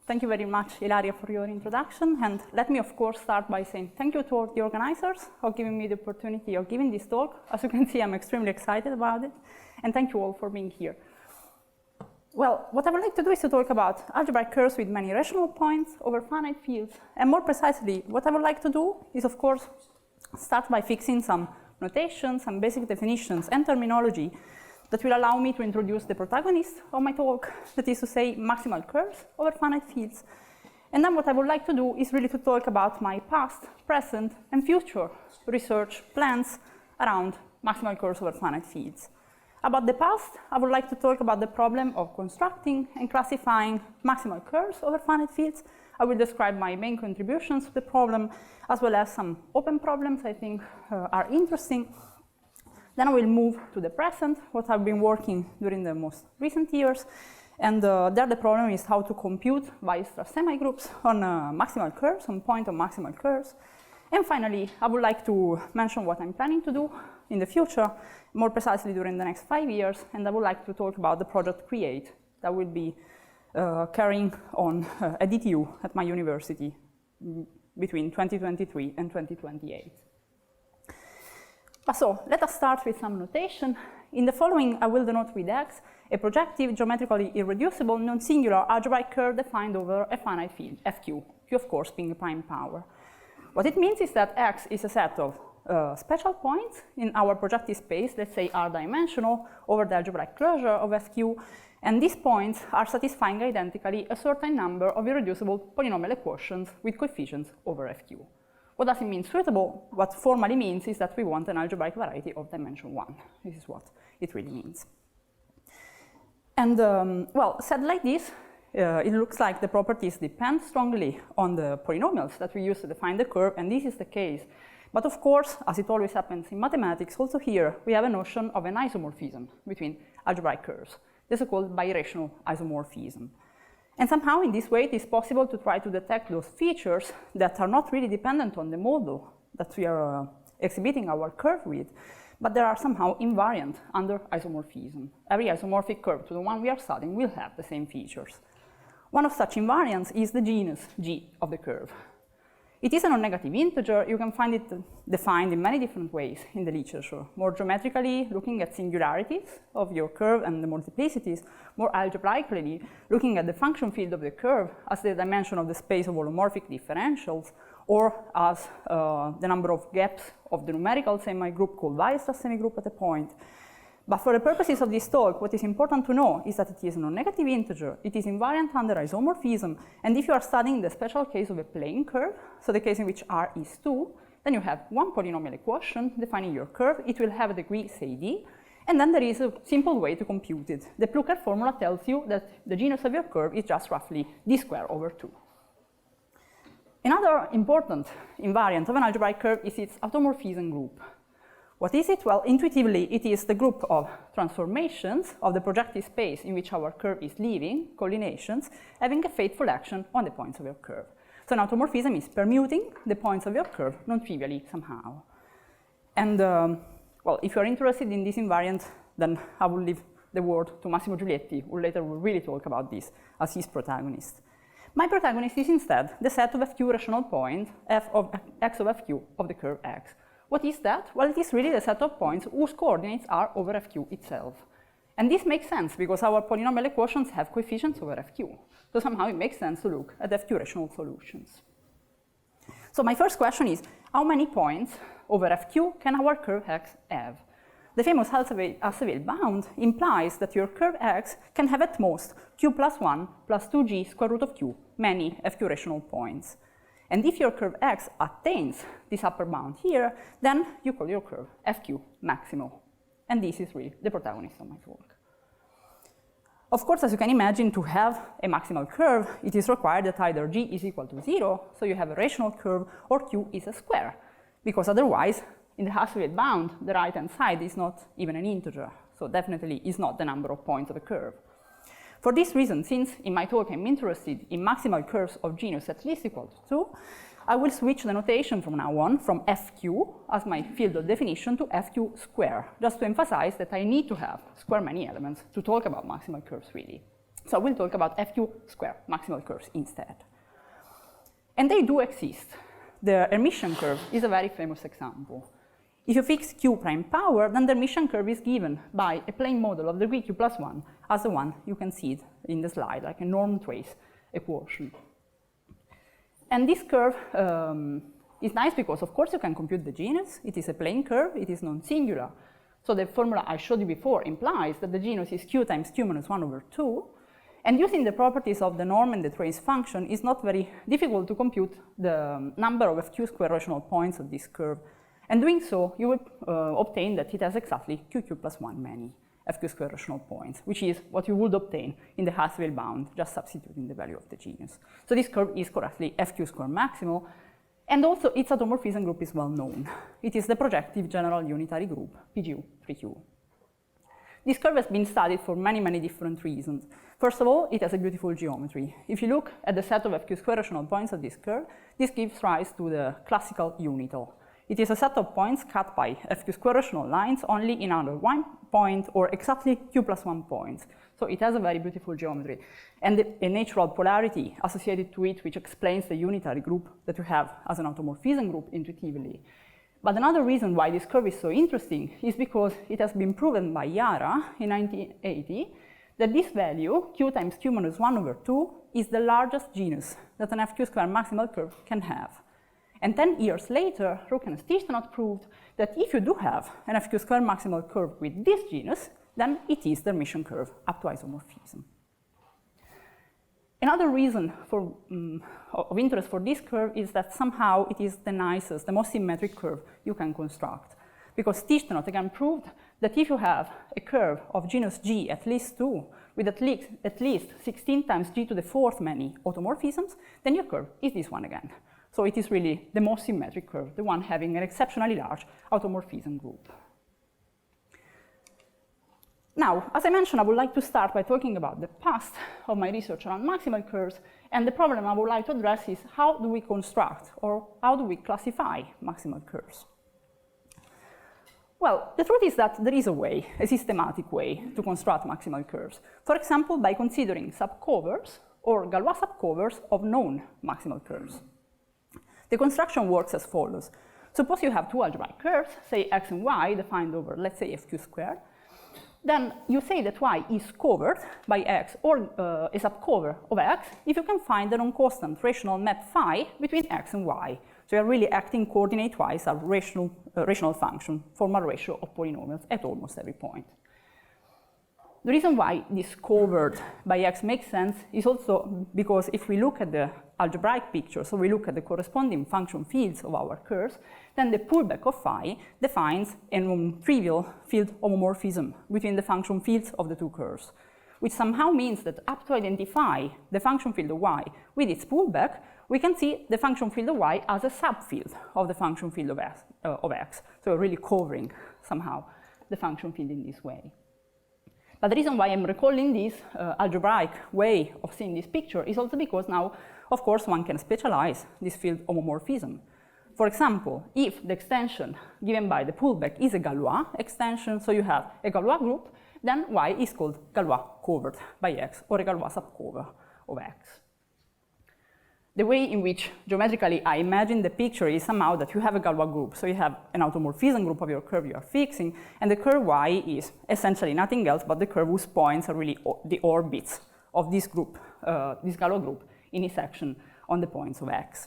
Thank you very much, Ilaria, for your introduction. And let me, of course, start by saying thank you to all the organizers for giving me the opportunity of giving this talk. As you can see, I'm extremely excited about it. And thank you all for being here. Well, what I would like to do is to talk about algebraic curves with many rational points over finite fields. And more precisely, what I would like to do is, of course, start by fixing some notations, some basic definitions and terminology that will allow me to introduce the protagonist of my talk, that is to say, maximal curves over finite fields. And then what I would like to do is really to talk about my past, present, and future research plans around maximal curves over finite fields. About the past, I would like to talk about the problem of constructing and classifying maximal curves over finite fields. I will describe my main contributions to the problem, as well as some open problems I think are interesting. Then I will move to the present, what I've been working during the most recent years. And there the problem is how to compute Weierstrass semigroups on maximal curves, on point of maximal curves. And finally, I would like to mention what I'm planning to do in the future, more precisely during the next 5 years. And I would like to talk about the project CREATE that will be carrying on at DTU at my university between 2023 and 2028. So let us start with some notation. In the following, I will denote with x a projective, geometrically irreducible, non-singular algebraic curve defined over a finite field, fq, q of course being a prime power. What it means is that x is a set of special points in our projective space, let's say r-dimensional, over the algebraic closure of fq, and these points are satisfying identically a certain number of irreducible polynomial equations with coefficients over fq. What does it mean suitable? What formally means is that we want an algebraic variety of dimension 1. This is what it really means. And well, said like this, it looks like the properties depend strongly on the polynomials that we use to define the curve, and this is the case. But of course, as it always happens in mathematics, also here we have a notion of an isomorphism between algebraic curves, the so-called birational isomorphism. And somehow in this way it is possible to try to detect those features that are not really dependent on the model that we are exhibiting our curve with, but they are somehow invariant under isomorphism. Every isomorphic curve to the one we are studying will have the same features. One of such invariants is the genus G of the curve. It is a non-negative integer. You can find it defined in many different ways in the literature. More geometrically, looking at singularities of your curve and the multiplicities. More algebraically, looking at the function field of the curve as the dimension of the space of holomorphic differentials, or as the number of gaps of the numerical semigroup called Weierstrass semigroup at a point. But for the purposes of this talk, what is important to know is that it is a non-negative integer. It is invariant under isomorphism. And if you are studying the special case of a plane curve, so the case in which R is 2, then you have one polynomial equation defining your curve. It will have a degree, say d. And then there is a simple way to compute it. The Plucker formula tells you that the genus of your curve is just roughly d squared over 2. Another important invariant of an algebraic curve is its automorphism group. What is it? Well, intuitively, it is the group of transformations of the projective space in which our curve is living, collinations, having a faithful action on the points of your curve. So an automorphism is permuting the points of your curve non-trivially somehow. And, well, if you're interested in this invariant, then I will leave the word to Massimo Giulietti, who later will really talk about this as his protagonist. My protagonist is instead the set of fq rational points, f of x of fq of the curve x. What is that? Well, it is really the set of points whose coordinates are over fq itself. And this makes sense because our polynomial equations have coefficients over fq. So somehow it makes sense to look at fq rational solutions. So my first question is, how many points over fq can our curve x have? The famous Algebraic bound implies that your curve x can have at most q plus 1 plus 2g square root of q, many fq rational points. And if your curve x attains this upper bound here, then you call your curve fq maximal. And this is really the protagonist of my talk. Of course, as you can imagine, to have a maximal curve, it is required that either g is equal to 0, so you have a rational curve, or q is a square, because otherwise, in the Algebraic bound, the right-hand side is not even an integer, so definitely is not the number of points of a curve. For this reason, since in my talk I'm interested in maximal curves of genus at least equal to 2, I will switch the notation from now on from fq as my field of definition to fq square, just to emphasize that I need to have square many elements to talk about maximal curves really. So we'll talk about FQ square maximal curves instead. And they do exist. The Hermitian curve is a very famous example. If you fix q prime power, then the Hermitian curve is given by a plane model of degree q plus 1 as the one you can see it in the slide, like a norm trace equation. And this curve is nice because, of course, you can compute the genus. It is a plane curve. It is non-singular. So the formula I showed you before implies that the genus is q times q minus 1 over 2. And using the properties of the norm and the trace function is not very difficult to compute the number of FQ square rational points of this curve. And doing so, you will obtain that it has exactly QQ plus 1 many FQ square rational points, which is what you would obtain in the Haswell bound, just substituting the value of the genus. So this curve is correctly FQ square maximal, and also its automorphism group is well known. It is the projective general unitary group, PGU 3Q. This curve has been studied for many, many different reasons. First of all, it has a beautiful geometry. If you look at the set of FQ square rational points of this curve, this gives rise to the classical unital. It is a set of points cut by FQ square rational lines only in under 1 point or exactly q plus 1 points. So it has a very beautiful geometry and a natural polarity associated to it, which explains the unitary group that you have as an automorphism group intuitively. But another reason why this curve is so interesting is because it has been proven by Yara in 1980 that this value, q times q minus 1 over 2, is the largest genus that an FQ square maximal curve can have. And 10 years later, Rook and Stichtenot proved that if you do have an FQ square maximal curve with this genus, then it is the Hermitian curve up to isomorphism. Another reason of interest for this curve is that somehow it is the nicest, the most symmetric curve you can construct. Because Stichtenot again proved that if you have a curve of genus G at least 2, with at least 16 times G to the 4th many automorphisms, then your curve is this one again. So it is really the most symmetric curve, the one having an exceptionally large automorphism group. Now, as I mentioned, I would like to start by talking about the past of my research around maximal curves, and the problem I would like to address is how do we construct or how do we classify maximal curves? Well, the truth is that there is a way, a systematic way to construct maximal curves. For example, by considering subcovers or Galois subcovers of known maximal curves. The construction works as follows. Suppose you have two algebraic curves, say x and y, defined over, let's say, FQ squared. Then you say that y is covered by x or a subcover of x if you can find a non-constant rational map phi between x and y. So you're really acting coordinate-wise as a rational function, formal ratio of polynomials at almost every point. The reason why this covered by x makes sense is also because if we look at the algebraic picture, so we look at the corresponding function fields of our curves, then the pullback of phi defines a non-trivial field homomorphism between the function fields of the two curves, which somehow means that up to identify the function field of y with its pullback, we can see the function field of y as a subfield of the function field of x. So we're really covering somehow the function field in this way. But the reason why I'm recalling this algebraic way of seeing this picture is also because now, of course, one can specialize this field homomorphism. For example, if the extension given by the pullback is a Galois extension, so you have a Galois group, then y is called Galois covered by x or a Galois subcover of x. The way in which geometrically I imagine the picture is somehow that you have a Galois group. So you have an automorphism group of your curve you are fixing, and the curve y is essentially nothing else but the curve whose points are really the orbits of this group, this Galois group in its action on the points of x.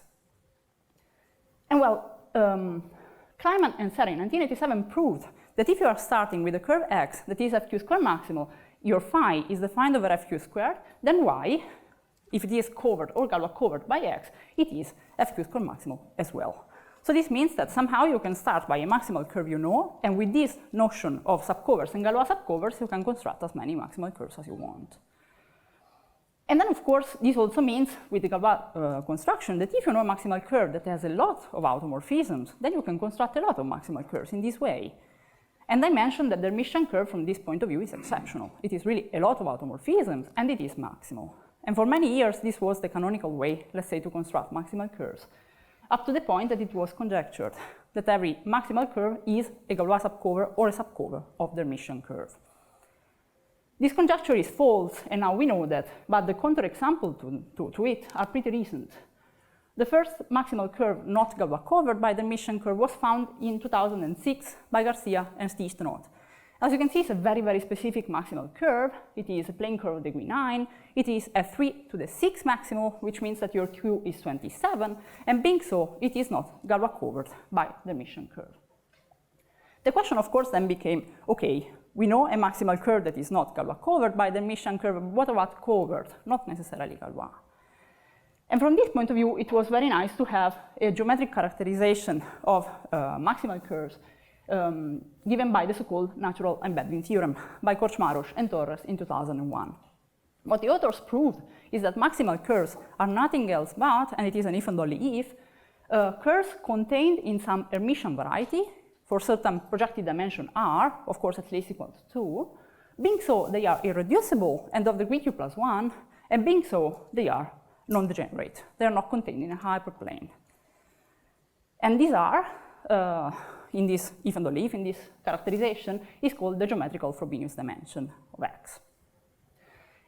And well, Kleiman and Serre in 1987 proved that if you are starting with a curve x that is FQ square maximal, your phi is defined over FQ squared, then y, if it is covered or Galois covered by x, it is FQ square maximal as well. So this means that somehow you can start by a maximal curve you know, and with this notion of subcovers and Galois subcovers, you can construct as many maximal curves as you want. And then, of course, this also means with the Galois construction that if you know a maximal curve that has a lot of automorphisms, then you can construct a lot of maximal curves in this way. And I mentioned that the Hermitian curve from this point of view is exceptional. It is really a lot of automorphisms, and it is maximal. And for many years, this was the canonical way, let's say, to construct maximal curves, up to the point that it was conjectured that every maximal curve is a Galois subcover or a subcover of the Hermitian curve. This conjecture is false, and now we know that, but the counterexample to it are pretty recent. The first maximal curve not Galois covered by the Hermitian curve was found in 2006 by Garcia and Stistenot. As you can see, it's a very, very specific maximal curve. It is a plane curve of degree 9. It is f3 to the 6 maximal, which means that your Q is 27, and being so, it is not Galois covered by the Hermitian curve. The question, of course, then became, okay, we know a maximal curve that is not Galois covered by the Hermitian curve, but what about covered, not necessarily Galois? And from this point of view, it was very nice to have a geometric characterization of maximal curves given by the so-called natural embedding theorem by Korczmarowicz and Torres in 2001. What the authors proved is that maximal curves are nothing else but, and it is an if and only if, curves contained in some Hermitian variety for certain projective dimension R, of course at least equal to 2. Being so, they are irreducible and of degree Q plus 1, and being so, they are non-degenerate. They are not contained in a hyperplane. And these are, in this if and only if, in this characterization, is called the geometrical Frobenius dimension of X.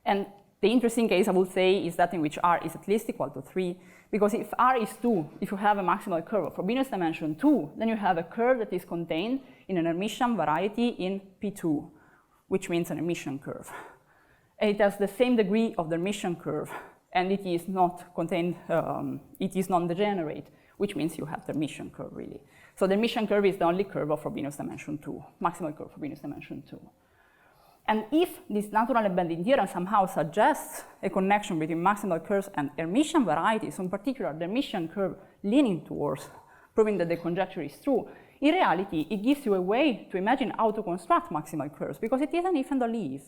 And the interesting case, I would say, is that in which R is at least equal to 3, because if R is 2, if you have a maximal curve of Frobenius dimension 2, then you have a curve that is contained in an Hermitian variety in P2, which means an Hermitian curve. And it has the same degree of the Hermitian curve, and it is not contained, it is non-degenerate, which means you have the Hermitian curve, really. So the Hermitian curve is the only curve of Frobenius dimension 2, maximal curve of Frobenius dimension 2. And if this natural embedding theorem somehow suggests a connection between maximal curves and Hermitian varieties, in particular the Hermitian curve leaning towards proving that the conjecture is true, in reality, it gives you a way to imagine how to construct maximal curves, because it is an if and only if.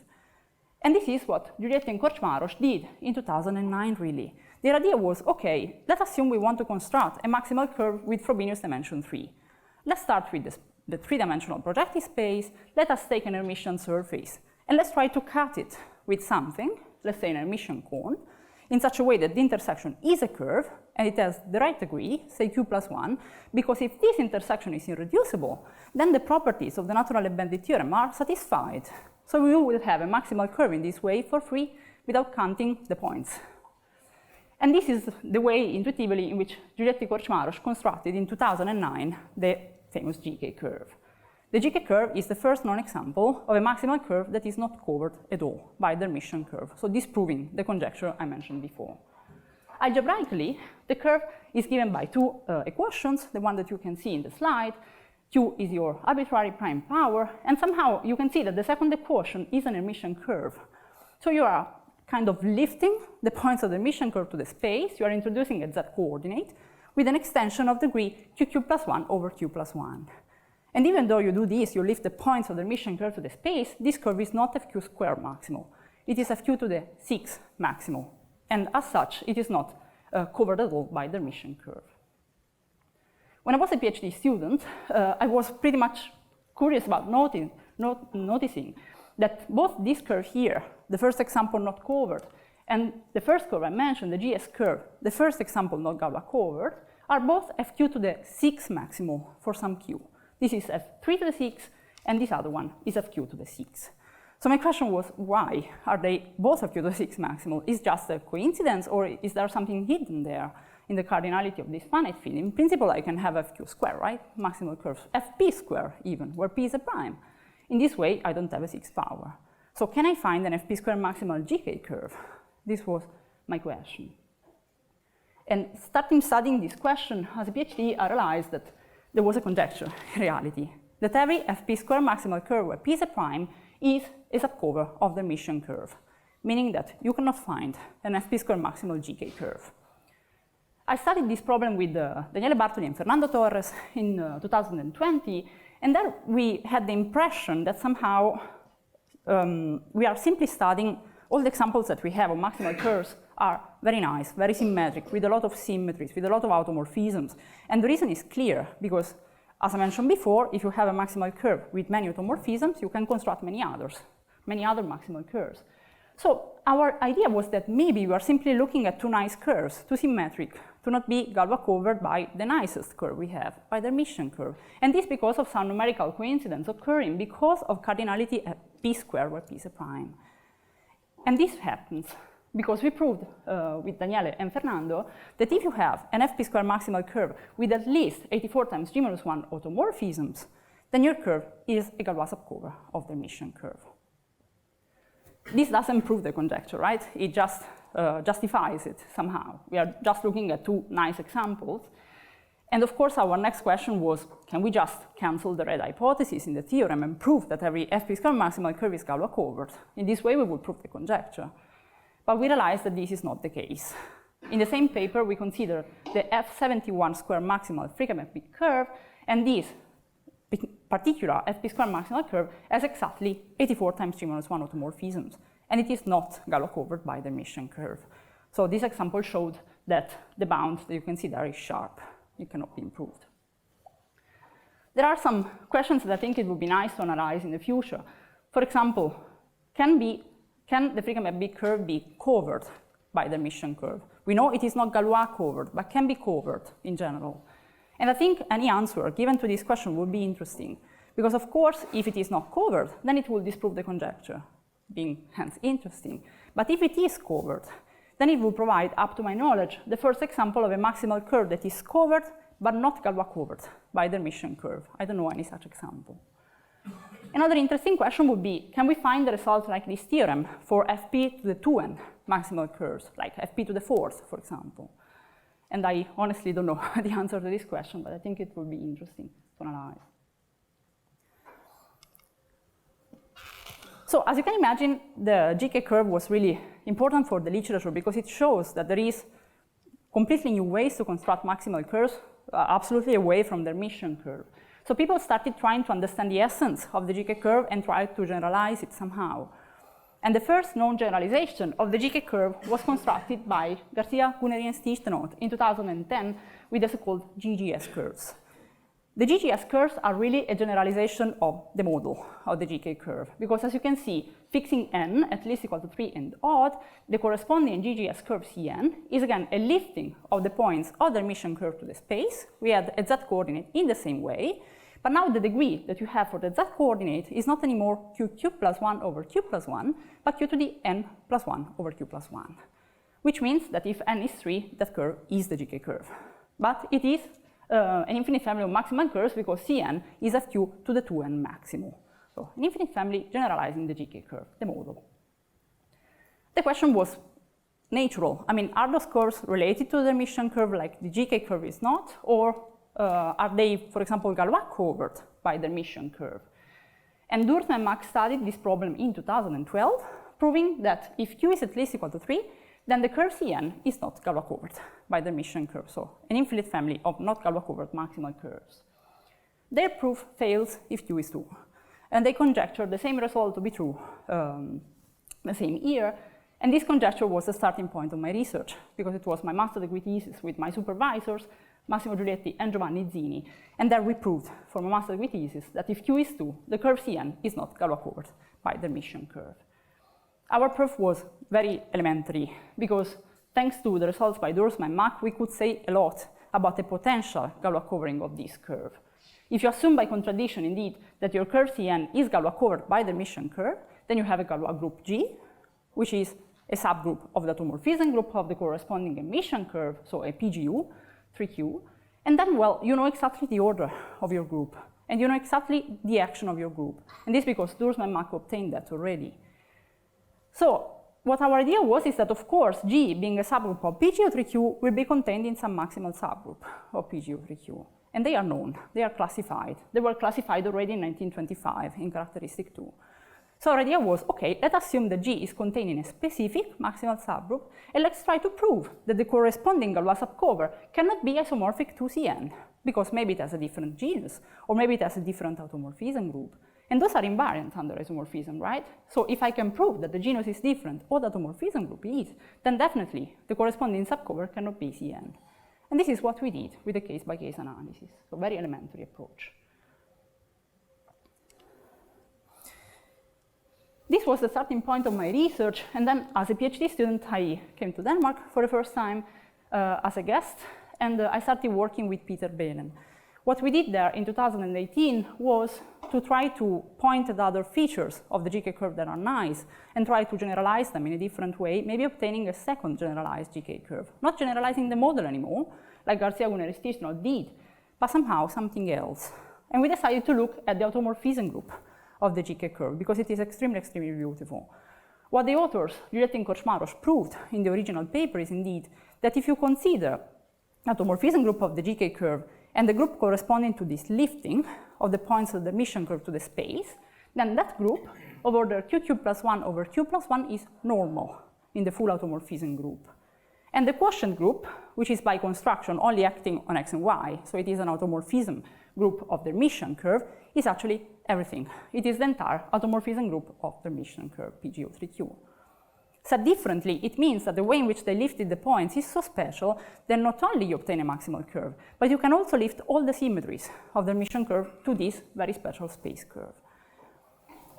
And this is what Giulietti and Korczmarowicz did in 2009, really. Their idea was, okay, let's assume we want to construct a maximal curve with Frobenius dimension 3. Let's start with the three-dimensional projective space. Let us take an Hermitian surface, and let's try to cut it with something, let's say an Hermitian cone, in such a way that the intersection is a curve, and it has the right degree, say Q plus 1, because if this intersection is irreducible, then the properties of the natural embedding theorem are satisfied. So we will have a maximal curve in this way for free without counting the points. And this is the way, intuitively, in which Giulietti Korczmarowicz constructed in 2009 the famous GK curve. The GK curve is the first known example of a maximal curve that is not covered at all by the Hermitian curve, so disproving the conjecture I mentioned before. Algebraically, the curve is given by two equations, the one that you can see in the slide. Q is your arbitrary prime power, and somehow you can see that the second equation is an Hermitian curve. So you are kind of lifting the points of the Hermitian curve to the space, you are introducing a z coordinate with an extension of degree QQ plus 1 over Q plus 1. And even though you do this, you lift the points of the Hermitian curve to the space, this curve is not fq squared maximal. It is fq to the 6 maximal. And as such, it is not covered at all by the Hermitian curve. When I was a PhD student, I was pretty much curious about noticing that both this curve here, the first example not covered, and the first curve I mentioned, the GS curve, the first example not Galois covered, are both fq to the 6 maximal for some q. This is f3 to the 6, and this other one is fq to the 6. So my question was, why are they both fq to the 6 maximal? Is just a coincidence, or is there something hidden there in the cardinality of this finite field? In principle, I can have fq squared, right? Maximal curves, fp squared even, where p is a prime. In this way, I don't have a 6th power. So can I find an fp squared maximal GK curve? This was my question. And starting studying this question as a PhD, I realized that there was a conjecture in reality, that every fp squared maximal curve where p is a prime is a subcover of the Hermitian curve, meaning that you cannot find an fp squared maximal GK curve. I studied this problem with Daniele Bartoli and Fernando Torres in 2020, and there we had the impression that somehow we are simply studying all the examples that we have of maximal curves are very nice, very symmetric, with a lot of symmetries, with a lot of automorphisms. And the reason is clear, because as I mentioned before, if you have a maximal curve with many automorphisms, you can construct many other maximal curves. So our idea was that maybe we are simply looking at two nice curves, too symmetric, to not be Galois covered by the nicest curve we have, by the Hermitian curve. And this because of some numerical coincidence occurring because of cardinality at p squared, where p is a prime. And this happens because we proved with Daniele and Fernando that if you have an FP square maximal curve with at least 84 times G-1 automorphisms, then your curve is a Galois subcover of the emission curve. This doesn't prove the conjecture, right? It just justifies it somehow. We are just looking at two nice examples. And of course, our next question was, can we just cancel the red hypothesis in the theorem and prove that every FP square maximal curve is Galois covered? In this way, we would prove the conjecture. But we realized that this is not the case. In the same paper, we consider the F71 square maximal Frick-Big curve, and this particular FP square maximal curve has exactly 84 times G-1 automorphisms, and it is not Galois covered by the emission curve. So this example showed that the bound that you can see there is sharp. It cannot be improved. There are some questions that I think it would be nice to analyze in the future. For example, can the Frick-Big curve be covered by the emission curve? We know it is not Galois covered, but can be covered in general. And I think any answer given to this question would be interesting, because of course, if it is not covered, then it will disprove the conjecture, being hence interesting. But if it is covered, then it will provide, up to my knowledge, the first example of a maximal curve that is covered, but not Galois covered by the emission curve. I don't know any such example. Another interesting question would be, can we find the results like this theorem for Fp to the 2n maximal curves, like Fp to the 4th, for example? And I honestly don't know the answer to this question, but I think it would be interesting to analyze. So as you can imagine, the GK curve was really important for the literature because it shows that there is completely new ways to construct maximal curves, absolutely away from their emission curve. So people started trying to understand the essence of the GK curve and try to generalize it somehow. And the first known generalization of the GK curve was constructed by Garcia, Guneri, and Stichtenaut in 2010 with the so-called GGS curves. The GGS curves are really a generalization of the model of the GK curve, because as you can see, fixing n at least equal to 3 and odd, the corresponding GGS curve Cn is again a lifting of the points of the emission curve to the space. We had a z coordinate in the same way, but now the degree that you have for the z coordinate is not anymore q cubed plus 1 over q plus 1, but q to the n plus 1 over q plus 1, which means that if n is 3, that curve is the GK curve. But it is an infinite family of maximal curves because Cn is fq to the 2n maximal. So an infinite family generalizing the GK curve, the model. The question was natural. I mean, are those curves related to the emission curve like the GK curve is not, or are they, for example, Galois covered by the emission curve? And Durst and Max studied this problem in 2012, proving that if q is at least equal to 3, then the curve Cn is not Galois covered by the emission curve, so an infinite family of not Galois covered maximal curves. Their proof fails if q is 2, and they conjectured the same result to be true the same year, and this conjecture was the starting point of my research, because it was my master's degree thesis with my supervisors, Massimo Giulietti and Giovanni Zini, and there we proved for my master's degree thesis that if q is 2, the curve Cn is not Galois covered by the emission curve. Our proof was very elementary, because thanks to the results by Durst and Mack, we could say a lot about the potential Galois covering of this curve. If you assume by contradiction, indeed, that your curve Cn is Galois covered by the emission curve, then you have a Galois group G, which is a subgroup of the automorphism group of the corresponding emission curve, so a PGU, 3Q, and then, well, you know exactly the order of your group, and you know exactly the action of your group, and this because Durst and Mack obtained that already. So what our idea was is that, of course, G, being a subgroup of PGU3Q, will be contained in some maximal subgroup of PGU3Q. And they are known, they are classified. They were classified already in 1925 in characteristic 2. So our idea was, okay, let's assume that G is contained in a specific maximal subgroup, and let's try to prove that the corresponding Galois subcover cannot be isomorphic to Cn, because maybe it has a different genus, or maybe it has a different automorphism group. And those are invariant under isomorphism, right? So if I can prove that the genus is different or the automorphism group is, then definitely the corresponding subcover cannot be Cn. And this is what we did with the case-by-case analysis, so very elementary approach. This was the starting point of my research, and then as a PhD student, I came to Denmark for the first time as a guest, and I started working with Peter Behlen. What we did there in 2018 was to try to point at other features of the GK curve that are nice and try to generalize them in a different way, maybe obtaining a second generalized GK curve. Not generalizing the model anymore, like Garcia-Gunner-Stisnov did, but somehow something else. And we decided to look at the automorphism group of the GK curve because it is extremely, extremely beautiful. What the authors, Juliette and Korczmaros, proved in the original paper is indeed that if you consider automorphism group of the GK curve and the group corresponding to this lifting of the points of the mission curve to the space, then that group of order q cubed plus 1 over q plus 1 is normal in the full automorphism group. And the quotient group, which is by construction only acting on x and y, so it is an automorphism group of the mission curve, is actually everything. It is the entire automorphism group of the mission curve, PGO3Q. Said differently, it means that the way in which they lifted the points is so special that not only you obtain a maximal curve, but you can also lift all the symmetries of the mission curve to this very special space curve.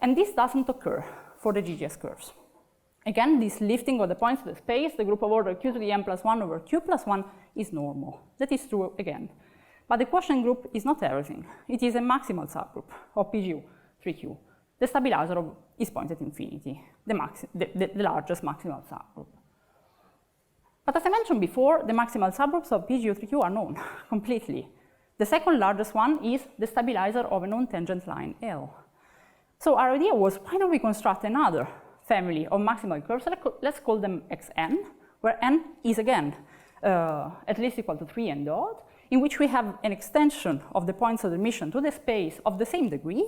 And this doesn't occur for the GGS curves. Again, this lifting of the points to the space, the group of order q to the n plus 1 over q plus 1 is normal. That is true again. But the quotient group is not everything. It is a maximal subgroup of PGO3Q. The stabilizer is pointed at infinity, the largest maximal subgroup. But as I mentioned before, the maximal subgroups of PGO3Q are known completely. The second largest one is the stabilizer of a non-tangent line L. So our idea was, why don't we construct another family of maximal curves? Let's call them xn, where n is again at least equal to 3 n dot, in which we have an extension of the points of the mission to the space of the same degree,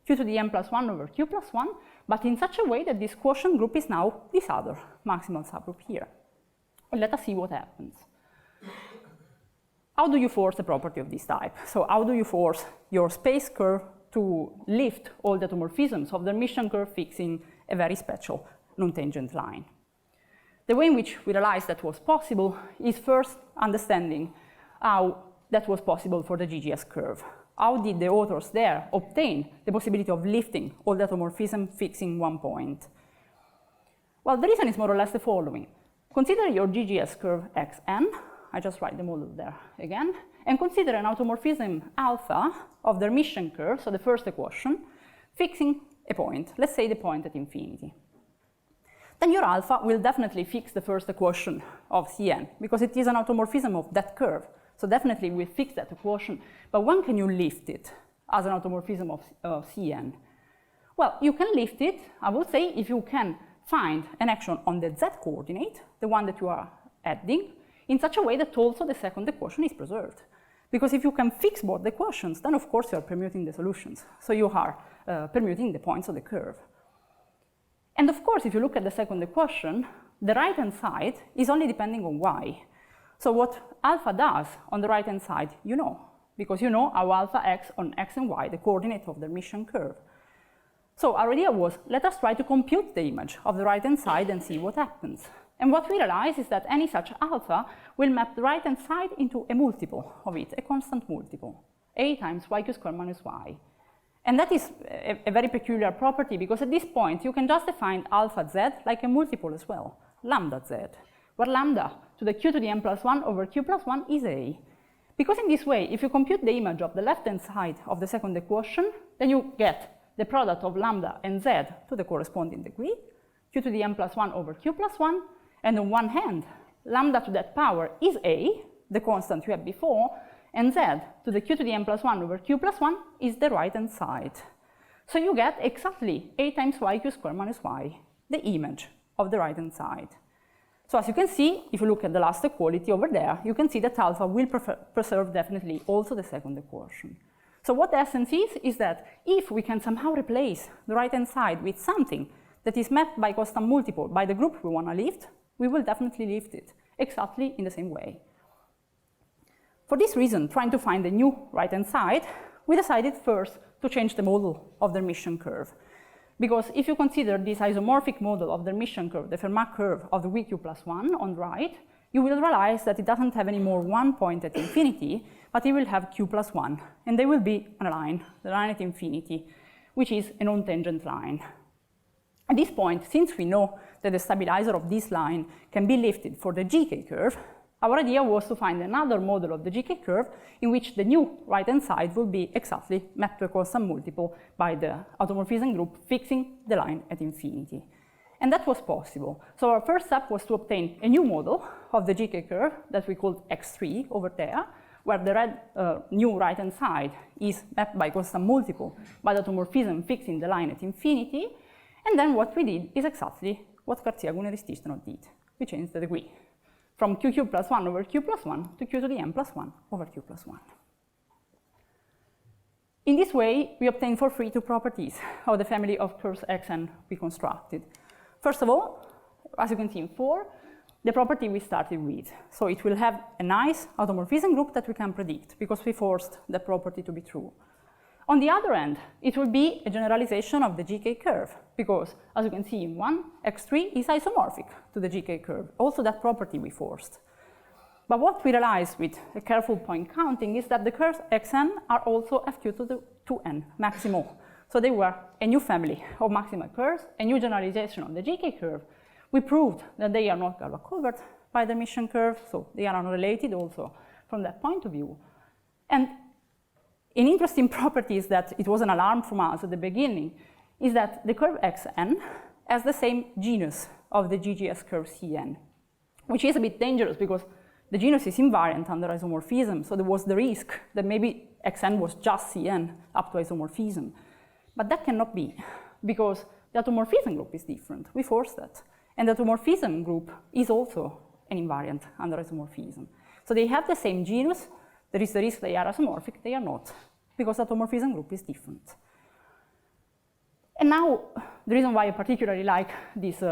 q to the n plus 1 over q plus 1, but in such a way that this quotient group is now this other maximal subgroup here. Well, let us see what happens. How do you force a property of this type? So how do you force your space curve to lift all the automorphisms of the mission curve fixing a very special non-tangent line? The way in which we realized that was possible is first understanding how that was possible for the GGS curve. How did the authors there obtain the possibility of lifting all the automorphism fixing one point? Well, the reason is more or less the following. Consider your GGS curve xn, I just write the model there again, and consider an automorphism alpha of their mission curve, so the first equation, fixing a point, let's say the point at infinity. Then your alpha will definitely fix the first equation of Cn, because it is an automorphism of that curve. So definitely we fix that equation, but when can you lift it as an automorphism of Cn? Well, you can lift it, I would say, if you can find an action on the z coordinate, the one that you are adding, in such a way that also the second equation is preserved. Because if you can fix both the equations, then of course you are permuting the solutions. So you are permuting the points of the curve. And of course, if you look at the second equation, the right-hand side is only depending on y. So what alpha does on the right-hand side, you know, because you know how alpha acts on x and y, the coordinate of the mission curve. So our idea was, let us try to compute the image of the right-hand side and see what happens. And what we realize is that any such alpha will map the right-hand side into a multiple of it, a constant multiple, a times yq squared minus y. And that is a very peculiar property, because at this point you can just define alpha z like a multiple as well, lambda z, where lambda to the q to the n plus 1 over q plus 1 is a. Because in this way, if you compute the image of the left-hand side of the second equation, then you get the product of lambda and z to the corresponding degree, q to the n plus 1 over q plus 1, and on one hand, lambda to that power is a, the constant you had before, and z to the q to the n plus 1 over q plus 1 is the right-hand side. So you get exactly a times yq squared minus y, the image of the right-hand side. So as you can see, if you look at the last equality over there, you can see that alpha will preserve definitely also the second equation. So what the essence is that if we can somehow replace the right-hand side with something that is mapped by constant multiple by the group we want to lift, we will definitely lift it exactly in the same way. For this reason, trying to find a new right-hand side, we decided first to change the model of the mission curve. Because if you consider this isomorphic model of the mission curve, the Fermat curve of the Vq plus 1 on the right, you will realize that it doesn't have any more one point at infinity, but it will have q plus 1. And they will be on a line, the line at infinity, which is a non-tangent line. At this point, since we know that the stabilizer of this line can be lifted for the GK curve, our idea was to find another model of the GK curve in which the new right-hand side will be exactly mapped to a constant multiple by the automorphism group fixing the line at infinity. And that was possible. So our first step was to obtain a new model of the GK curve that we called X3 over there, where the red new right-hand side is mapped by constant multiple by the automorphism fixing the line at infinity. And then what we did is exactly what Garcia-Gunner-Tistonov did. We changed the degree from q cubed plus 1 over q plus 1 to q to the n plus 1 over q plus 1. In this way, we obtain for free two properties of the family of curves Xn we constructed. First of all, as you can see in 4, the property we started with. So it will have a nice automorphism group that we can predict because we forced the property to be true. On the other end, it will be a generalization of the GK curve because, as you can see in 1, X3 is isomorphic to the GK curve, also that property we forced. But what we realized with a careful point counting is that the curves Xn are also fq to the 2n maximal. So they were a new family of maximal curves, a new generalization of the GK curve. We proved that they are not Galois covered by the emission curve, so they are unrelated also from that point of view. And an interesting property is that it was an alarm from us at the beginning, is that the curve Xn has the same genus of the GGS curve Cn, which is a bit dangerous because the genus is invariant under isomorphism, so there was the risk that maybe Xn was just Cn up to isomorphism. But that cannot be, because the automorphism group is different. We forced that. And the automorphism group is also an invariant under isomorphism. So they have the same genus. There is the risk they are isomorphic. They are not, because the automorphism group is different. And now, the reason why I particularly like this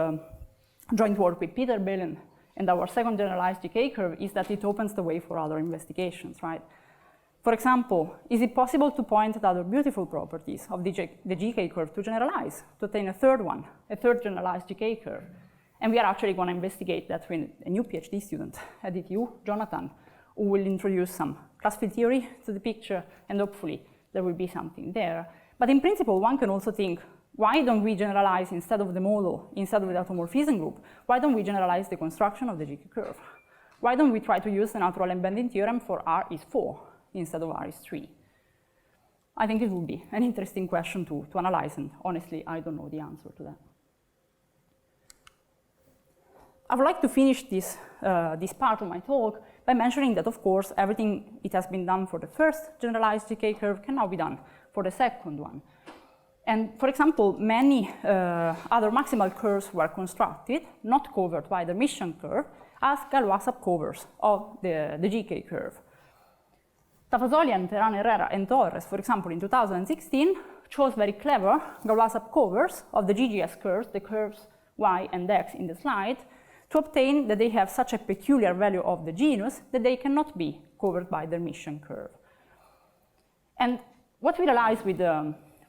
joint work with Peter Belen and our second generalized GK curve is that it opens the way for other investigations, right? For example, is it possible to point at other beautiful properties of the GK curve to generalize, to obtain a third one, a third generalized GK curve? And we are actually going to investigate that with a new PhD student at DTU, Jonathan, who will introduce some class field theory to the picture, and hopefully there will be something there. But in principle, one can also think, why don't we generalize instead of the model, instead of the automorphism group, why don't we generalize the construction of the GK curve? Why don't we try to use the natural embedding theorem for R is 4 instead of R is 3? I think it would be an interesting question to analyze, and honestly, I don't know the answer to that. I would like to finish this part of my talk by mentioning that, of course, everything it has been done for the first generalized GK curve can now be done for the second one. And for example, many other maximal curves were constructed, not covered by the emission curve, as Galois subcovers of the GK curve. Tafazoli and Terán Herrera and Torres, for example, in 2016, chose very clever Galois subcovers of the GGS curves, the curves y and x in the slide, to obtain that they have such a peculiar value of the genus that they cannot be covered by the emission curve. And what we realized with,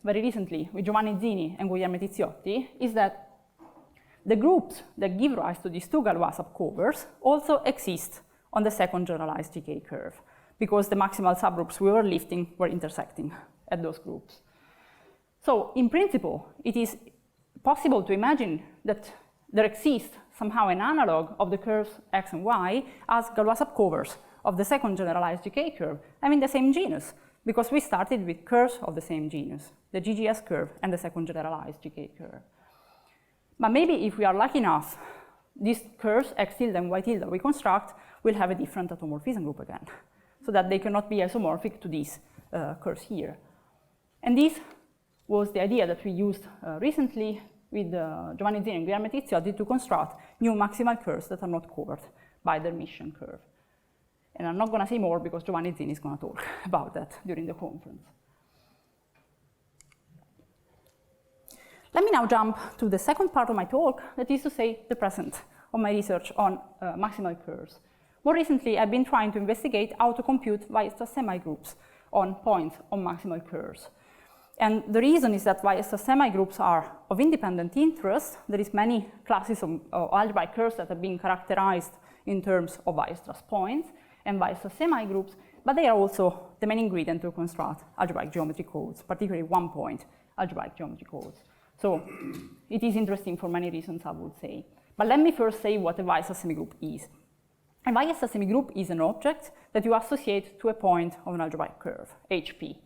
very recently with Giovanni Zini and Guglielmo Tizziotti is that the groups that give rise to these two Galois subcovers also exist on the second generalized GK curve, because the maximal subgroups we were lifting were intersecting at those groups. So in principle, it is possible to imagine that there exists somehow an analog of the curves x and y as Galois subcovers of the second generalized GK curve, having the same genus, because we started with curves of the same genus, the GGS curve and the second generalized GK curve. But maybe if we are lucky enough, these curves x tilde and y tilde we construct will have a different automorphism group again, so that they cannot be isomorphic to these curves here. And this was the idea that we used recently with Giovanni Zini and Guglielmo Tizziotti to construct new maximal curves that are not covered by the emission curve. And I'm not going to say more because Giovanni Zini is going to talk about that during the conference. Let me now jump to the second part of my talk, that is to say the present of my research on maximal curves. More recently, I've been trying to investigate how to compute Weierstrass semigroups on points on maximal curves. And the reason is that Weierstrass semigroups are of independent interest. There is many classes of algebraic curves that have been characterized in terms of Weierstrass points and Weierstrass semigroups, but they are also the main ingredient to construct algebraic geometry codes, particularly one-point algebraic geometry codes. So it is interesting for many reasons, I would say. But let me first say what a Weierstrass semigroup is. A biased semigroup is an object that you associate to a point of an algebraic curve, HP.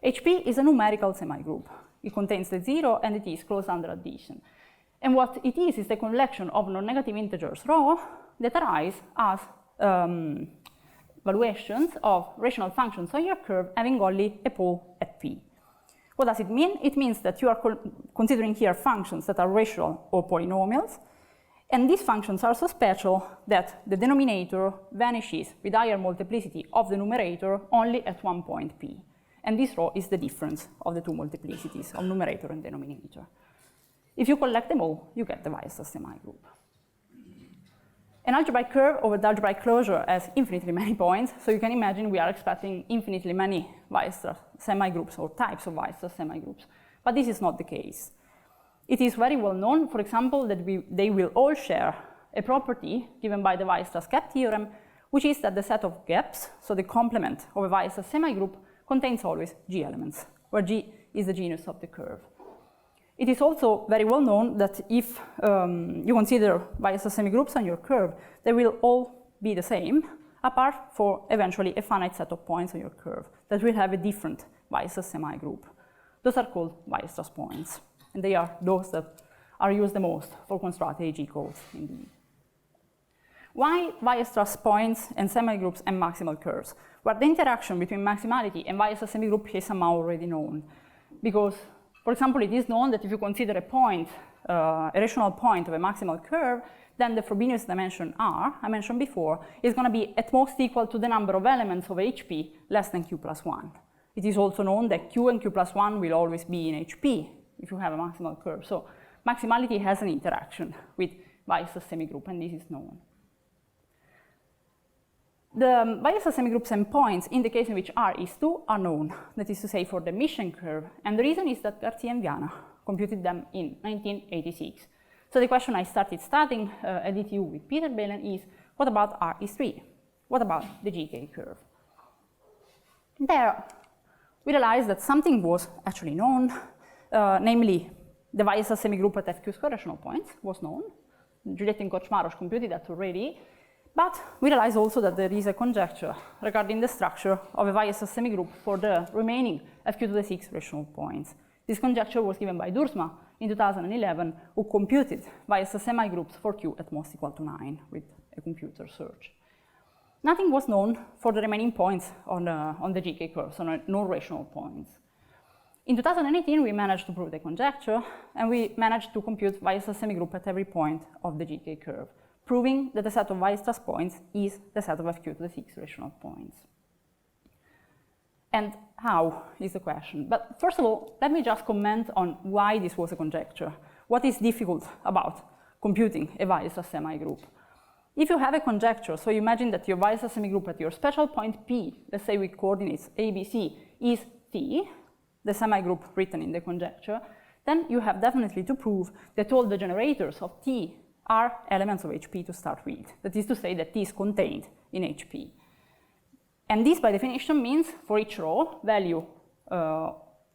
HP is a numerical semigroup. It contains the 0 and it is closed under addition. And what it is the collection of non-negative integers ρ that arise as valuations of rational functions on your curve having only a pole at P. What does it mean? It means that you are considering here functions that are rational or polynomials, and these functions are so special that the denominator vanishes with higher multiplicity of the numerator only at one point P. And this ρ is the difference of the two multiplicities of numerator and denominator. If you collect them all, you get the biased semigroup. An algebraic curve over the algebraic closure has infinitely many points, so you can imagine we are expecting infinitely many biased semigroups or types of biased semigroups. But this is not the case. It is very well known, for example, that they will all share a property given by the Weierstrass gap theorem, which is that the set of gaps, so the complement of a biased semigroup, contains always G elements, where G is the genus of the curve. It is also very well known that if you consider biased semigroups on your curve, they will all be the same, apart for eventually a finite set of points on your curve that will have a different biased semigroup. Those are called Weierstrass points, and they are those that are used the most for constructing AG codes, indeed. Why Weierstrass points and semigroups and maximal curves? Well, the interaction between maximality and Weierstrass semigroup is somehow already known, because, for example, it is known that if you consider a point, a rational point of a maximal curve, then the Frobenius dimension R, I mentioned before, is going to be at most equal to the number of elements of HP less than Q plus 1. It is also known that Q and Q plus 1 will always be in HP if you have a maximal curve. So maximality has an interaction with Weierstrass semigroup, and this is known. The Weierstrass semigroups and points in the case in which R is 2 are known, that is to say for the Mission curve, and the reason is that Garcia and Viana computed them in 1986. So the question I started studying at DTU with Peter Belen is, what about R is 3? What about the GK curve? There, we realized that something was actually known, namely the Weierstrass semigroup at FQ square rational points was known. Giulietti and Koch-Maros computed that already. But we realize also that there is a conjecture regarding the structure of a Weierstrass semigroup for the remaining FQ to the 6 rational points. This conjecture was given by Duursma in 2011, who computed Weierstrass semigroups for Q at most equal to 9 with a computer search. Nothing was known for the remaining points on the GK curve, so no rational points. In 2018, we managed to prove the conjecture, and we managed to compute Weierstrass semigroup at every point of the GK curve, proving that the set of Weierstrass points is the set of FQ to the 6 rational points. And how is the question? But first of all, let me just comment on why this was a conjecture. What is difficult about computing a Weierstrass semigroup? If you have a conjecture, so you imagine that your Weierstrass semigroup at your special point P, let's say with coordinates A, B, C, is T, the semigroup written in the conjecture, then you have definitely to prove that all the generators of T are elements of HP to start with. That is to say that T is contained in HP. And this, by definition, means for each row value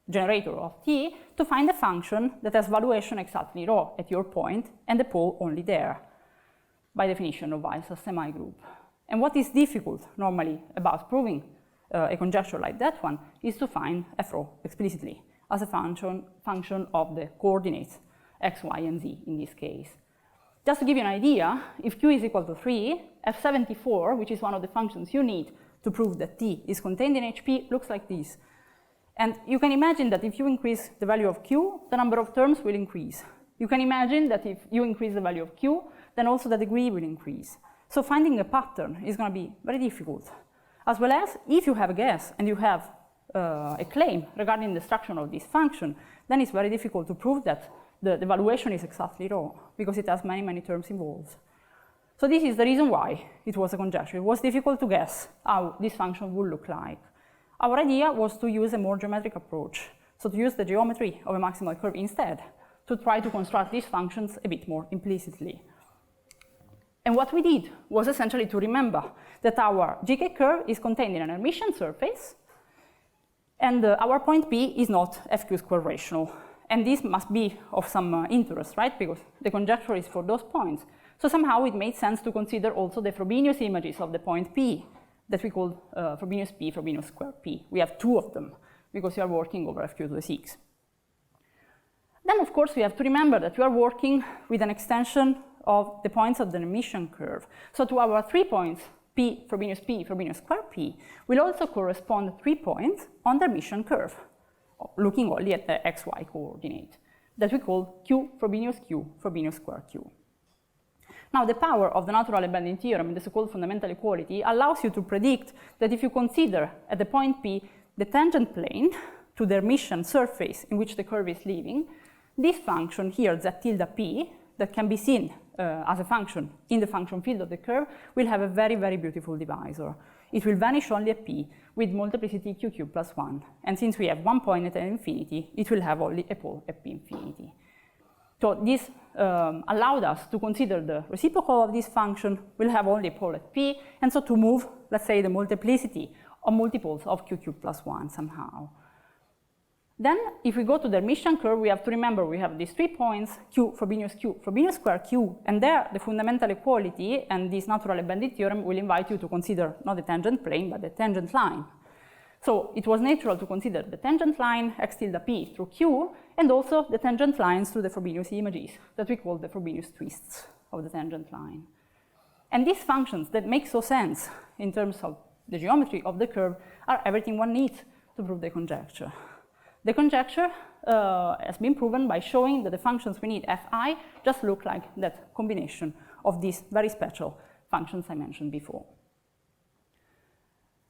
generator of T to find a function that has valuation exactly ρ at your point and the pole only there, by definition of Weierstrass semigroup. And what is difficult normally about proving a conjecture like that one is to find f ρ explicitly as a function of the coordinates x, y, and z in this case. Just to give you an idea, if Q is equal to 3, F74, which is one of the functions you need to prove that T is contained in HP, looks like this. And you can imagine that if you increase the value of Q, the number of terms will increase. You can imagine that if you increase the value of Q, then also the degree will increase. So finding a pattern is going to be very difficult. As well as, if you have a guess and you have a claim regarding the structure of this function, then it's very difficult to prove that the valuation is exactly ρ, because it has many, many terms involved. So this is the reason why it was a conjecture. It was difficult to guess how this function would look like. Our idea was to use a more geometric approach, so to use the geometry of a maximal curve instead, to try to construct these functions a bit more implicitly. And what we did was essentially to remember that our GK curve is contained in an Hermitian surface, and our point P is not FQ squared rational. And this must be of some interest, right? Because the conjecture is for those points. So somehow it made sense to consider also the Frobenius images of the point P that we call Frobenius P, Frobenius square P. We have two of them because we are working over FQ to the 6. Then, of course, we have to remember that we are working with an extension of the points of the emission curve. So to our 3 points, P, Frobenius square P, will also correspond 3 points on the emission curve, looking only at the xy coordinate, that we call Q, Frobenius square Q. Now, the power of the natural abelian theorem, the so-called fundamental equality, allows you to predict that if you consider at the point P the tangent plane to the emission surface in which the curve is living, this function here, z tilde P, that can be seen as a function in the function field of the curve, will have a very, very beautiful divisor. It will vanish only at P with multiplicity Q cubed plus 1. And since we have 1 point at infinity, it will have only a pole at P infinity. So this allowed us to consider the reciprocal of this function will have only a pole at P, and so to move, let's say, the multiplicity of multiples of Q cubed plus 1 somehow. Then, if we go to the emission curve, we have to remember we have these 3 points, Q, Frobenius square Q, and there the fundamental equality and this natural abelian theorem will invite you to consider not the tangent plane, but the tangent line. So it was natural to consider the tangent line x tilde P through Q, and also the tangent lines through the Frobenius images that we call the Frobenius twists of the tangent line. And these functions that make so sense in terms of the geometry of the curve are everything one needs to prove the conjecture. The conjecture has been proven by showing that the functions we need fi just look like that combination of these very special functions I mentioned before.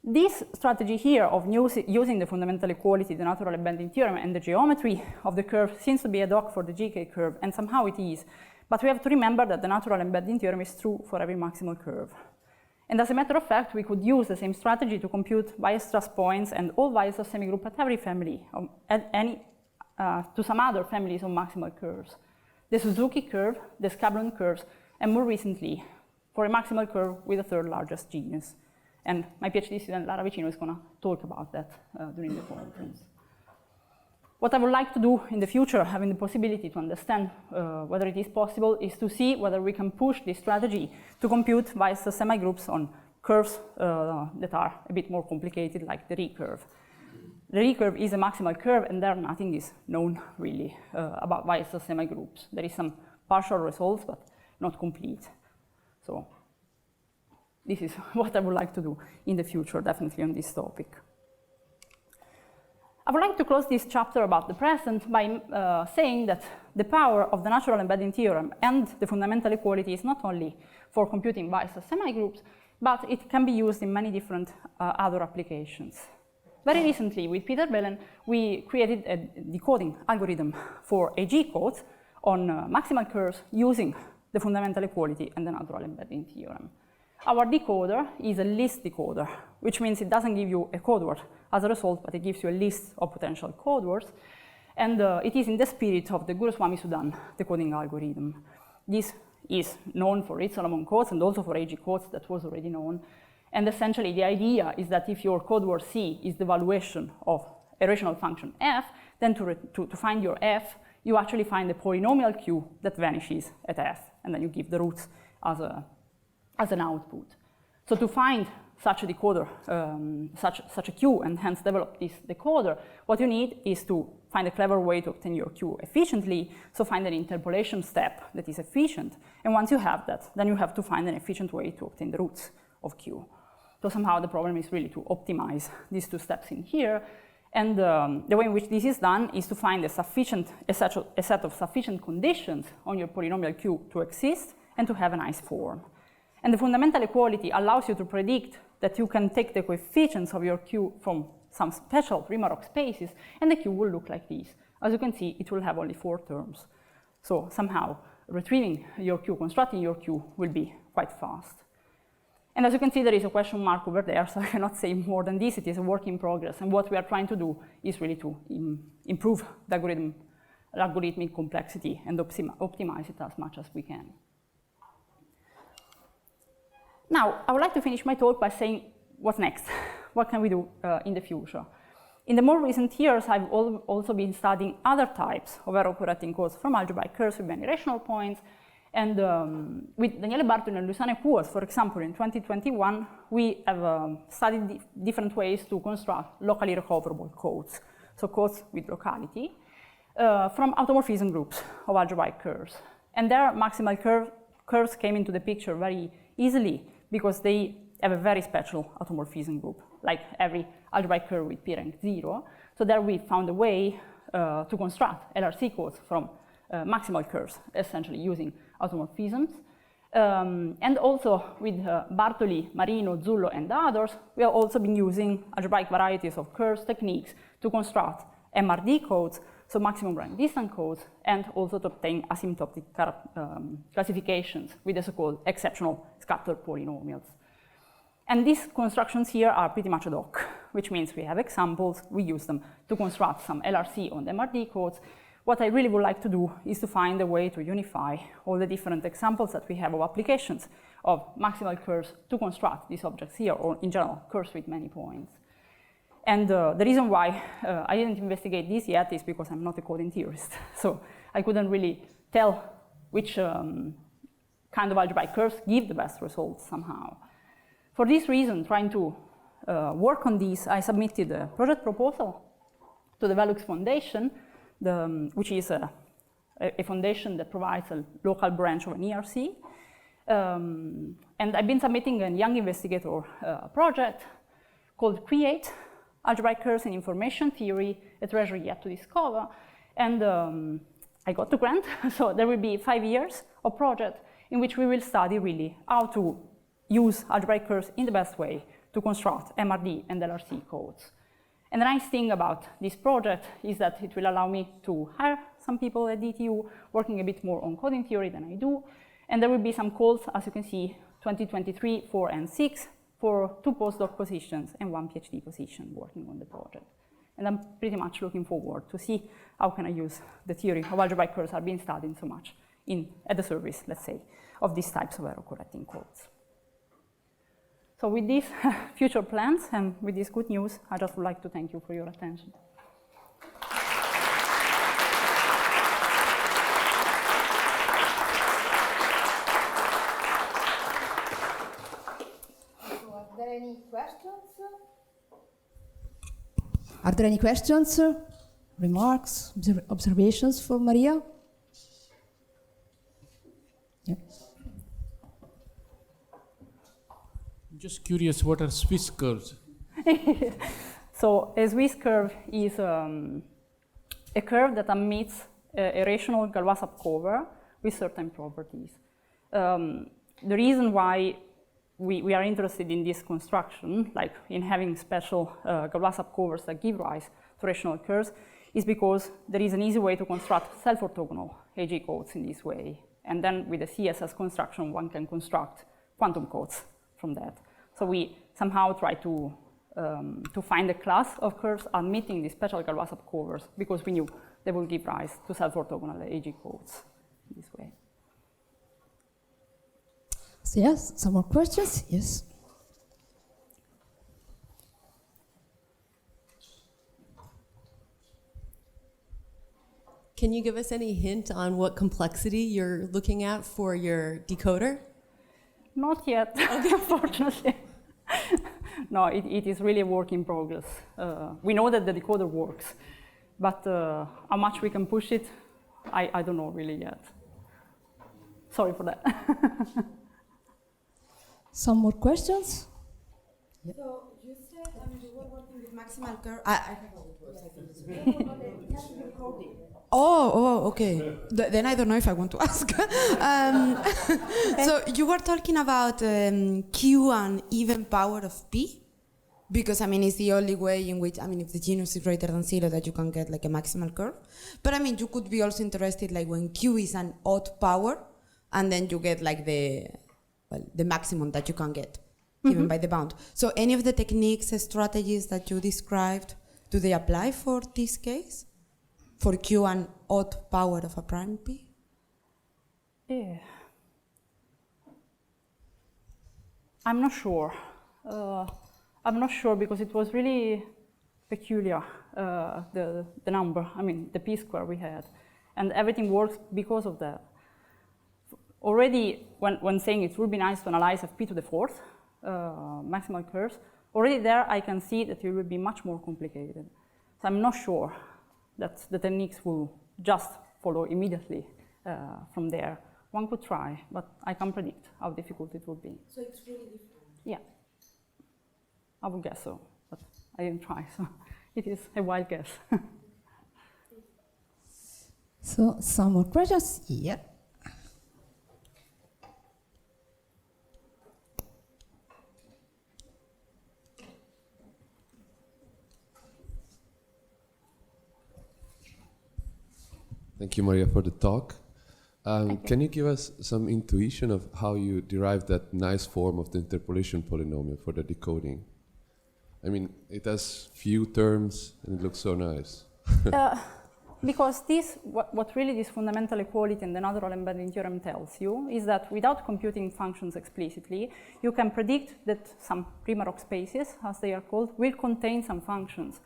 This strategy here of using the fundamental equality, the natural abelian theorem, and the geometry of the curve seems to be ad hoc for the GK curve, and somehow it is. But we have to remember that the natural abelian theorem is true for every maximal curve. And as a matter of fact, we could use the same strategy to compute Weierstrass points and all Weierstrass semigroup at every family, to some other families of maximal curves. The Suzuki curve, the Scablon curves, and more recently, for a maximal curve with the third largest genus. And my PhD student, Lara Vicino, is going to talk about that during the conference. What I would like to do in the future, having the possibility to understand whether it is possible, is to see whether we can push this strategy to compute Weierstrass semigroups on curves that are a bit more complicated, like the Rie curve. The Rie curve is a maximal curve, and there nothing is known really about Weierstrass semigroups. There is some partial results, but not complete. So this is what I would like to do in the future, definitely on this topic. I would like to close this chapter about the present by saying that the power of the natural abelian theorem and the fundamental equality is not only for computing Weierstrass semigroups, but it can be used in many different other applications. Very recently, with Peter Belen, we created a decoding algorithm for AG codes on maximal curves using the fundamental equality and the natural abelian theorem. Our decoder is a list decoder, which means it doesn't give you a code word as a result, but it gives you a list of potential code words. And it is in the spirit of the Guruswamy-Sudan decoding algorithm. This is known for Reed-Solomon codes and also for AG codes that was already known. And essentially, the idea is that if your code word C is the valuation of a rational function f, then to find your f, you actually find a polynomial q that vanishes at f, and then you give the roots as an output. So to find such a decoder, such a Q, and hence develop this decoder, what you need is to find a clever way to obtain your Q efficiently, so find an interpolation step that is efficient. And once you have that, then you have to find an efficient way to obtain the roots of Q. So somehow the problem is really to optimize these two steps in here. And the way in which this is done is to find a set of sufficient conditions on your polynomial Q to exist and to have a nice form. And the fundamental equality allows you to predict that you can take the coefficients of your Q from some special Riemann-Roch spaces, and the Q will look like this. As you can see, it will have only 4 terms. So somehow, retrieving your Q, constructing your Q, will be quite fast. And as you can see, there is a question mark over there, so I cannot say more than this. It is a work in progress, and what we are trying to do is really to improve the algorithmic complexity and optimize it as much as we can. Now, I would like to finish my talk by saying, what's next? What can we do in the future? In the more recent years, I've also been studying other types of error-correcting codes from algebraic curves with many rational points, And with Daniele Bartoli and Luciane Kuos, for example, in 2021, we have studied different ways to construct locally recoverable codes, so codes with locality, from automorphism groups of algebraic curves. And their maximal curves came into the picture very easily because they have a very special automorphism group, like every algebraic curve with p-rank 0. So there we found a way to construct LRC codes from maximal curves, essentially using automorphisms. And also with Bartoli, Marino, Zullo, and others, we have also been using algebraic varieties of curves techniques to construct MRD codes, so maximum rank distance codes, and also to obtain asymptotic classifications with the so-called exceptional scattered polynomials. And these constructions here are pretty much ad hoc, which means we have examples, we use them to construct some LRC on the MRD codes. What I really would like to do is to find a way to unify all the different examples that we have of applications of maximal curves to construct these objects here, or in general, curves with many points. And the reason why I didn't investigate this yet is because I'm not a coding theorist. So I couldn't really tell which kind of algebraic curves give the best results somehow. For this reason, trying to work on these, I submitted a project proposal to the Velux Foundation, which is a foundation that provides a local branch of an ERC. And I've been submitting a young investigator project called Create, Algebraic Curves in Information Theory, a treasure yet to discover. And I got the grant, so there will be 5 years of project in which we will study really how to use algebraic curves in the best way to construct MRD and LRC codes. And the nice thing about this project is that it will allow me to hire some people at DTU working a bit more on coding theory than I do. And there will be some calls, as you can see, 2023, 4, and 6, for 2 postdoc positions and 1 PhD position working on the project. And I'm pretty much looking forward to see how can I use the theory of algebraic curves are being studied so much at the service, let's say, of these types of error correcting codes. So with these future plans and with this good news, I just would like to thank you for your attention. So are there any questions? Are there any questions, remarks, observations for Maria? Yeah. Just curious, what are Swiss curves? So a Swiss curve is a curve that emits a rational Galois subcover with certain properties. The reason why we are interested in this construction, like in having special Galois subcovers that give rise to rational curves, is because there is an easy way to construct self-orthogonal AG codes in this way. And then with the CSS construction, one can construct quantum codes from that. So we somehow try to find a class of curves admitting these special Galois subcovers because we knew they will give rise to self-orthogonal AG codes in this way. So yes, some more questions? Yes. Can you give us any hint on what complexity you're looking at for your decoder? Not yet, unfortunately. No, it is really a work in progress. We know that the decoder works, but how much we can push it, I don't know really yet. Sorry for that. Some more questions? Yep. So you said you were working with maximal curve. I have okay. Then I don't know if I want to ask. So you were talking about Q and even power of P, because I mean it's the only way in which if the genus is greater than 0 that you can get like a maximal curve. But I mean you could be also interested like when Q is an odd power, and then you get like the maximum that you can get given by the bound. So any of the techniques, strategies that you described, do they apply for this case? For Q and odd power of a prime P? Yeah. I'm not sure. I'm not sure because it was really peculiar, the number, the P square we had. And everything works because of that. already when saying it would be nice to analyze fp to the fourth maximal curves, already there I can see that it will be much more complicated. So I'm not sure that the techniques will just follow immediately from there. One could try, but I can't predict how difficult it will be. So it's really different? Yeah, I would guess so, but I didn't try, so it is a wild guess. So, some more questions? Yeah. Thank you, Maria, for the talk. Can you give us some intuition of how you derived that nice form of the interpolation polynomial for the decoding? I mean, it has few terms and it looks so nice. Because what really this fundamental equality and the natural embedding theorem tells you is that without computing functions explicitly, you can predict that some Primarok spaces, as they are called, will contain some functions.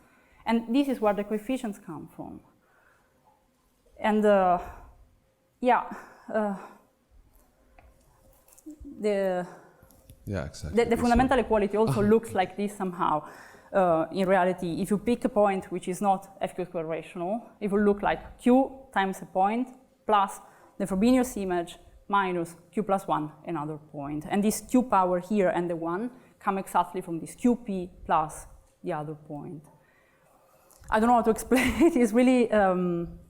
And this is where the coefficients come from. And exactly. The fundamental equality also looks like this somehow. In reality, if you pick a point which is not FQ square rational, it will look like Q times a point plus the Frobenius image minus Q plus 1 another point. And this Q power here and the 1 come exactly from this QP plus the other point. I don't know how to explain it. It's really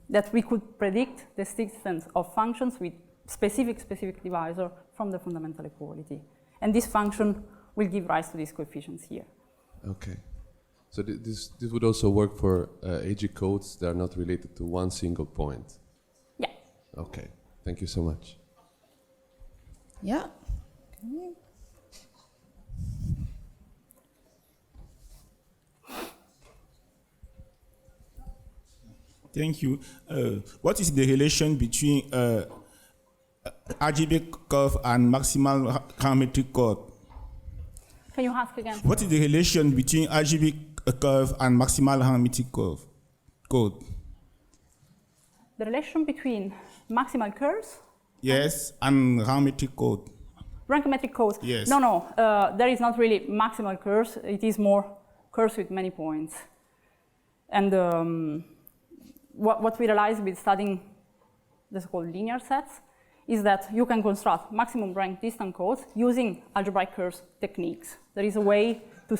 that we could predict the existence of functions with specific divisor from the fundamental equality. And this function will give rise to these coefficients here. Okay. So this would also work for AG codes that are not related to one single point? Yeah. Okay. Thank you so much. Yeah. Okay. Thank you. What is the relation between algebraic curve and maximal geometric curve? Can you ask again? What is the relation between algebraic curve and maximal geometric curve? Code. The relation between maximal curves? Yes, and geometric code. Rankometric codes? Yes. No. There is not really maximal curves. It is more curves with many points. And what we realize with studying the so-called linear sets is that you can construct maximum rank distant codes using algebraic curves techniques. There is a way to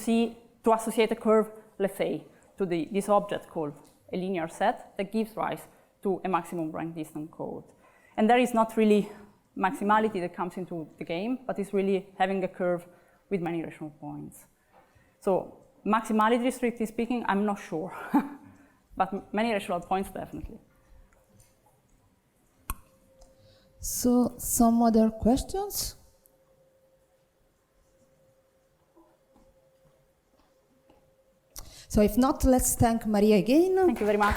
associate a curve, let's say, to this object called a linear set that gives rise to a maximum rank distant code. And there is not really maximality that comes into the game, but it's really having a curve with many rational points. So maximality, strictly speaking, I'm not sure. But many rational points, definitely. So, some other questions? So, if not, let's thank Maria again. Thank you very much.